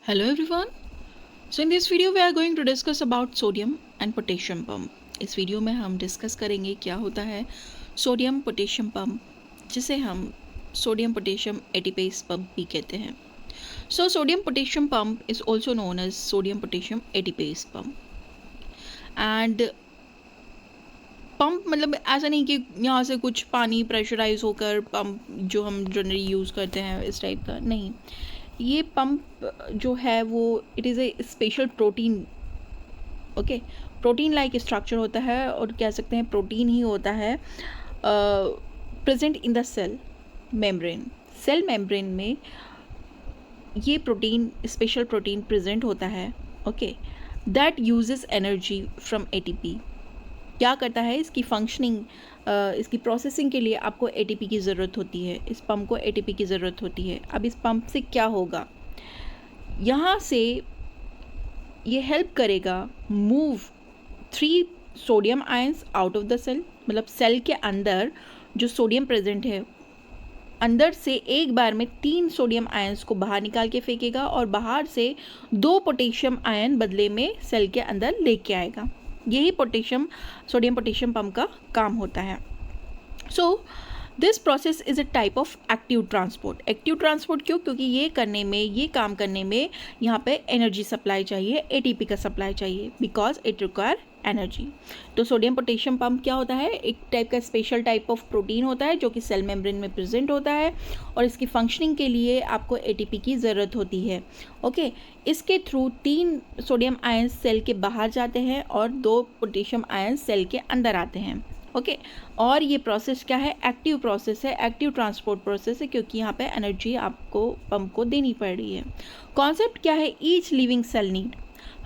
Hello everyone. So in this video we are going to discuss about sodium and potassium pump. इस video में हम discuss करेंगे क्या होता है सोडियम पोटेशियम पंप, जिसे हम सोडियम पोटेशियम एटीपेस पंप भी कहते हैं. So sodium potassium pump is also known as sodium potassium ATPase pump. And pump मतलब ऐसा नहीं कि यहाँ से कुछ पानी प्रेशराइज होकर पंप जो हम जनरली यूज़ करते हैं इस टाइप का नहीं. ये पंप जो है वो it is a special protein. Okay, protein like structure होता है और कह सकते हैं प्रोटीन ही होता है present in the cell membrane. Cell membrane में ये प्रोटीन स्पेशल प्रोटीन प्रेजेंट होता है. Okay, that uses energy from ATP. क्या करता है इसकी फंक्शनिंग, इसकी प्रोसेसिंग के लिए आपको एटीपी की ज़रूरत होती है. इस पंप को एटीपी की ज़रूरत होती है. अब इस पंप से क्या होगा, यहाँ से ये हेल्प करेगा move 3 sodium ions out of the cell. मतलब सेल के अंदर जो सोडियम प्रेजेंट है, अंदर से एक बार में 3 सोडियम आयंस को बाहर निकाल के फेंकेगा और बाहर से 2 पोटेशियम आयन बदले में सेल के अंदर लेके आएगा. यही सोडियम पोटेशियम पंप का काम होता है. So this process is a type of active transport. Active transport क्यों? क्योंकि ये काम करने में यहाँ पे एनर्जी सप्लाई चाहिए, एटीपी का सप्लाई चाहिए, बिकॉज इट रिक्वायर एनर्जी. तो सोडियम पोटेशियम पंप क्या होता है, एक टाइप का स्पेशल टाइप ऑफ प्रोटीन होता है जो कि सेल मेम्ब्रेन में प्रेजेंट होता है और इसकी फंक्शनिंग के लिए आपको एटीपी की ज़रूरत होती है. ओके, इसके थ्रू 3 सोडियम आयन सेल के बाहर जाते हैं और 2 पोटेशियम आयन सेल के अंदर आते हैं. ओके, और ये प्रोसेस क्या है, एक्टिव प्रोसेस है, एक्टिव ट्रांसपोर्ट प्रोसेस है, क्योंकि यहाँ पे एनर्जी आपको पंप को देनी पड़ रही है. कॉन्सेप्ट क्या है, ईच लिविंग सेल नीड.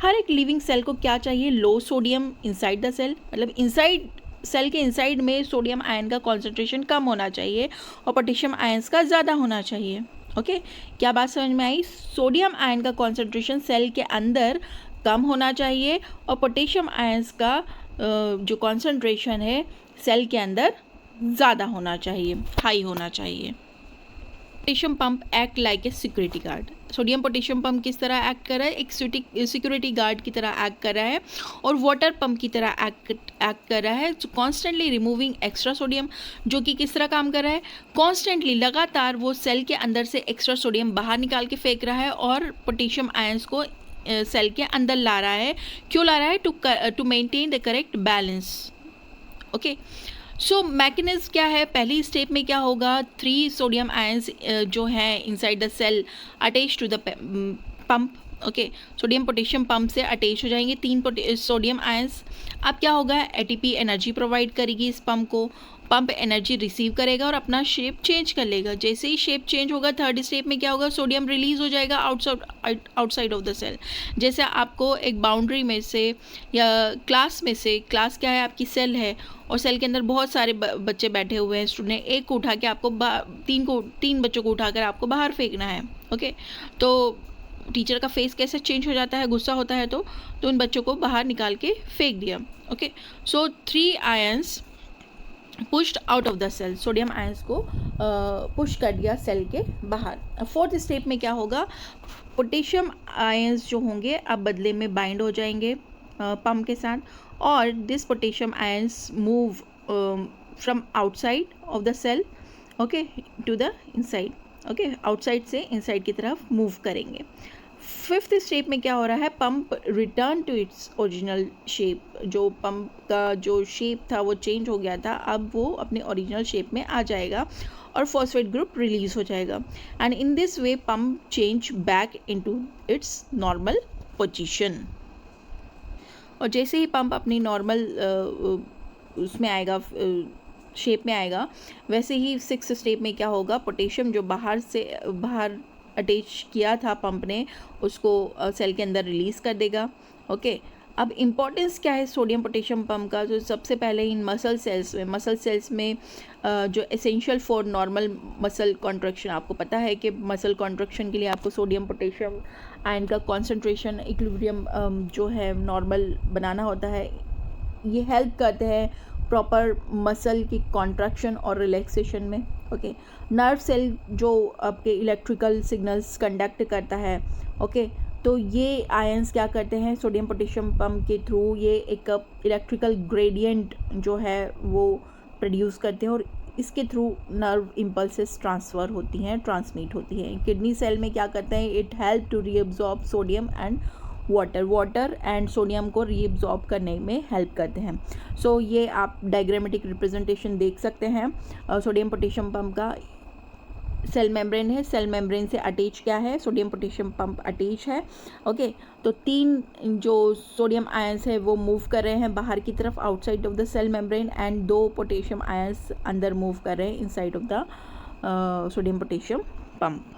हर एक लिविंग सेल को क्या चाहिए, लो सोडियम इनसाइड द सेल. मतलब इनसाइड सेल के इनसाइड में सोडियम आयन का कॉन्सेंट्रेशन कम होना चाहिए और पोटेशियम आयन्स का ज़्यादा होना चाहिए. ओके, क्या बात समझ में आई? सोडियम आयन का कॉन्सेंट्रेशन सेल के अंदर कम होना चाहिए और पोटेशियम आयन्स का जो कॉन्सेंट्रेशन है सेल के अंदर ज़्यादा होना चाहिए, हाई होना चाहिए. Potassium pump act like a security guard. Sodium potassium pump किस तरह एक्ट कर रहा है, एक सिक्योरिटी गार्ड की तरह एक्ट कर रहा है और वाटर पंप की तरह एक्ट कर रहा है. कॉन्स्टेंटली रिमूविंग एक्स्ट्रा सोडियम, जो कि किस तरह काम कर रहा है, कॉन्स्टेंटली लगातार वो सेल के अंदर से एक्स्ट्रा सोडियम बाहर निकाल के फेंक रहा है और पोटेशियम आयंस को सेल के अंदर ला रहा है. क्यों ला रहा है? To maintain the correct balance. Okay, so mechanism क्या है, पहली स्टेप में क्या होगा, 3 सोडियम आयंस जो हैं inside the cell attach to the pump. Okay, sodium potassium pump से अटैच हो जाएंगे 3 सोडियम आयंस. अब क्या होगा, एटीपी एनर्जी प्रोवाइड करेगी इस पंप को, पंप एनर्जी रिसीव करेगा और अपना शेप चेंज कर लेगा. जैसे ही शेप चेंज होगा, थर्ड स्टेप में क्या होगा, सोडियम रिलीज हो जाएगा आउटसाइड ऑफ द सेल. जैसे आपको एक बाउंड्री में से या क्लास में से, क्लास क्या है, आपकी सेल है और सेल के अंदर बहुत सारे बच्चे बैठे हुए हैं, स्टूडेंट, एक को उठा के आपको 3 बच्चों को उठाकर आपको बाहर फेंकना है. ओके, तो टीचर का फेस कैसे चेंज हो जाता है, गुस्सा होता है तो उन बच्चों को बाहर निकाल के फेंक दिया. Okay, so 3 ions pushed out of the cell. Sodium ions को पुश कर दिया सेल के बाहर. फोर्थ स्टेप में क्या होगा, पोटेशियम आयंस जो होंगे अब बदले में बाइंड हो जाएंगे पंप के साथ और this potassium ions move from outside of the cell okay to the inside. Okay, outside से इनसाइड की तरफ मूव करेंगे. फिफ्थ स्टेप में क्या हो रहा है, pump return to its original shape. जो पंप का जो शेप था वो चेंज हो गया था, अब वो अपने ओरिजिनल शेप में आ जाएगा और फॉस्फेट ग्रुप रिलीज हो जाएगा. And in this way pump change back into its normal position. और जैसे ही पंप अपनी नॉर्मल उसमें आएगा, शेप में आएगा, वैसे ही 6th स्टेप में क्या होगा, पोटेशियम जो बाहर अटैच किया था पंप ने, उसको सेल के अंदर रिलीज़ कर देगा. ओके, अब इम्पॉर्टेंस क्या है सोडियम पोटेशियम पंप का, जो सबसे पहले इन मसल सेल्स में जो essential for normal muscle contraction, आपको पता है कि मसल कॉन्ट्रैक्शन के लिए आपको सोडियम पोटेशियम आयन का कॉन्सेंट्रेशन इक्विलिब्रियम जो है नॉर्मल बनाना होता है. ये हेल्प करते हैं प्रॉपर मसल की कॉन्ट्रैक्शन और रिलैक्सेशन में. ओके, नर्व सेल जो आपके इलेक्ट्रिकल सिग्नल्स कंडक्ट करता है, ओके, तो ये आयंस क्या करते हैं, सोडियम पोटेशियम पंप के थ्रू ये एक इलेक्ट्रिकल ग्रेडियंट जो है वो प्रोड्यूस करते हैं और इसके थ्रू नर्व इम्पल्सेस ट्रांसफ़र होती हैं, ट्रांसमिट होती हैं। किडनी सेल में क्या करते हैं, it help to reabsorb sodium and water and sodium को रीअब्जॉर्ब करने में हेल्प करते हैं। सो ये आप डायग्रामेटिक रिप्रेजेंटेशन देख सकते हैं सोडियम पोटेशियम पंप का। सेल मेम्ब्रेन है, सेल मेम्ब्रेन से अटैच क्या है, सोडियम पोटेशियम पंप अटैच है। ओके, तो 3 जो सोडियम आयंस है वो मूव कर रहे हैं बाहर की तरफ outside of the cell membrane and 2 potassium ions अंदर मूव कर रहे हैं inside of the sodium potassium pump.